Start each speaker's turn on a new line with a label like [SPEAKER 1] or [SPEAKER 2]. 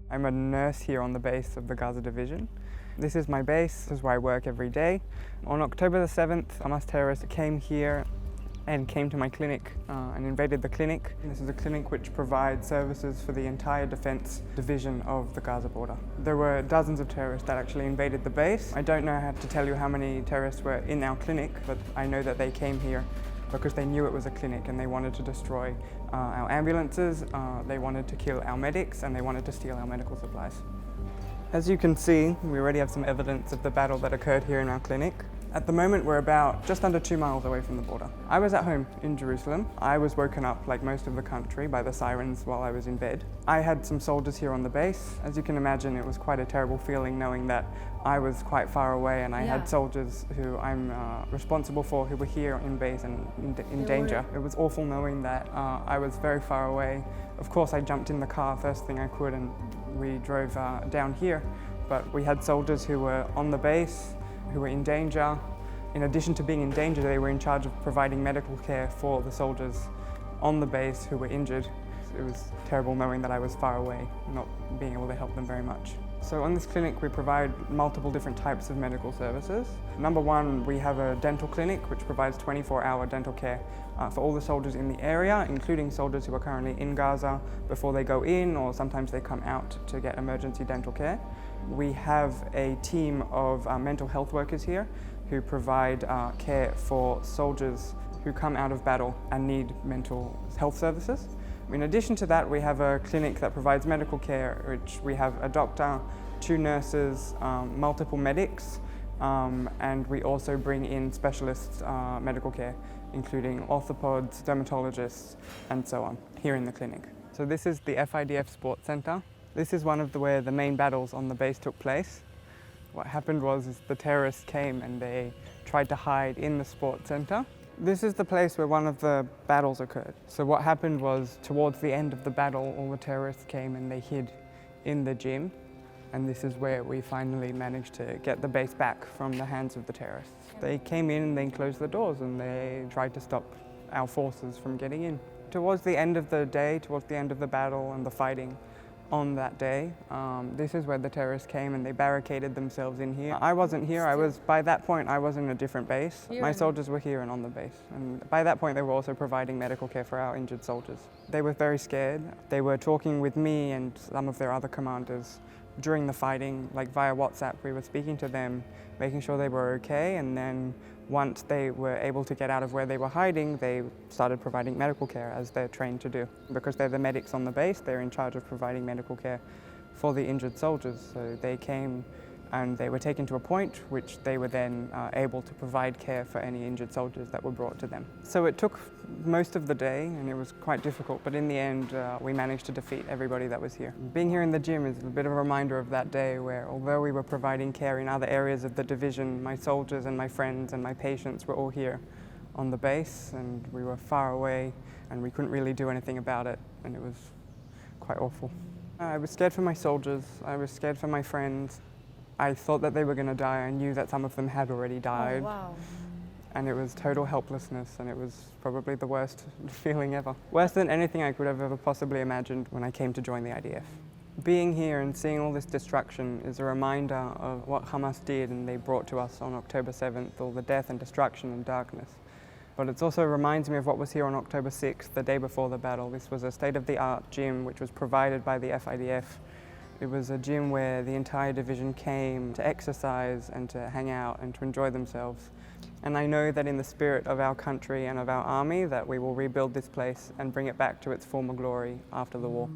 [SPEAKER 1] I'm a nurse here on the base of the Gaza Division. This is my base, this is where I work every day. On October the 7th, Hamas terrorists came here and came to my clinic and invaded the clinic. This is a clinic which provides services for the entire defense division of the Gaza border. There were dozens of terrorists that actually invaded the base. I don't know how to tell you how many terrorists were in our clinic, but I know that they came here because they knew it was a clinic and they wanted to destroy our ambulances, they wanted to kill our medics, and they wanted to steal our medical supplies. As you can see, we already have some evidence of the battle that occurred here in our clinic. At the moment, we're about just under 2 miles away from the border. I was at home in Jerusalem. I was woken up, like most of the country, by the sirens while I was in bed. I had some soldiers here on the base. As you can imagine, it was quite a terrible feeling knowing that I was quite far away and I had soldiers who I'm responsible for who were here in base and in danger. It was awful knowing that I was very far away. Of course, I jumped in the car first thing I could and we drove down here. But we had soldiers who were on the base, who were in danger. In addition to being in danger, they were in charge of providing medical care for the soldiers on the base who were injured. It was terrible knowing that I was far away, not being able to help them very much. So on this clinic, we provide multiple different types of medical services. Number one, we have a dental clinic which provides 24-hour dental care for all the soldiers in the area, including soldiers who are currently in Gaza before they go in, or sometimes they come out to get emergency dental care. We have a team of mental health workers here who provide care for soldiers who come out of battle and need mental health services. In addition to that, we have a clinic that provides medical care, which we have a doctor, 2 nurses, multiple medics, and we also bring in specialist medical care, including orthopods, dermatologists, and so on, here in the clinic. So this is the FIDF Sports Center. This is one of where the main battles on the base took place. What happened was the terrorists came and they tried to hide in the sports center. This is the place where one of the battles occurred. So what happened was, towards the end of the battle, all the terrorists came and they hid in the gym. And this is where we finally managed to get the base back from the hands of the terrorists. They came in and they closed the doors and they tried to stop our forces from getting in. Towards the end of the day, towards the end of the battle and the fighting, on that day, this is where the terrorists came and they barricaded themselves in here. I wasn't here. By that point, I was in a different base. My soldiers were here and on the base. And by that point, they were also providing medical care for our injured soldiers. They were very scared. They were talking with me and some of their other commanders during the fighting, like via WhatsApp. We were speaking to them, making sure they were okay, and then once they were able to get out of where they were hiding, they started providing medical care as they're trained to do. Because they're the medics on the base, they're in charge of providing medical care for the injured soldiers. So they came and they were taken to a point which they were then able to provide care for any injured soldiers that were brought to them. So it took most of the day and it was quite difficult, but in the end we managed to defeat everybody that was here. Being here in the gym is a bit of a reminder of that day where, although we were providing care in other areas of the division, my soldiers and my friends and my patients were all here on the base, and we were far away and we couldn't really do anything about it, and it was quite awful. I was scared for my soldiers, I was scared for my friends. I thought that they were going to die. I knew that some of them had already died.
[SPEAKER 2] Oh, wow.
[SPEAKER 1] And it was total helplessness, and it was probably the worst feeling ever. Worse than anything I could have ever possibly imagined when I came to join the IDF. Being here and seeing all this destruction is a reminder of what Hamas did and they brought to us on October 7th, all the death and destruction and darkness. But it also reminds me of what was here on October 6th, the day before the battle. This was a state-of-the-art gym which was provided by the FIDF. It was a gym where the entire division came to exercise and to hang out and to enjoy themselves. And I know that in the spirit of our country and of our army that we will rebuild this place and bring it back to its former glory after the war.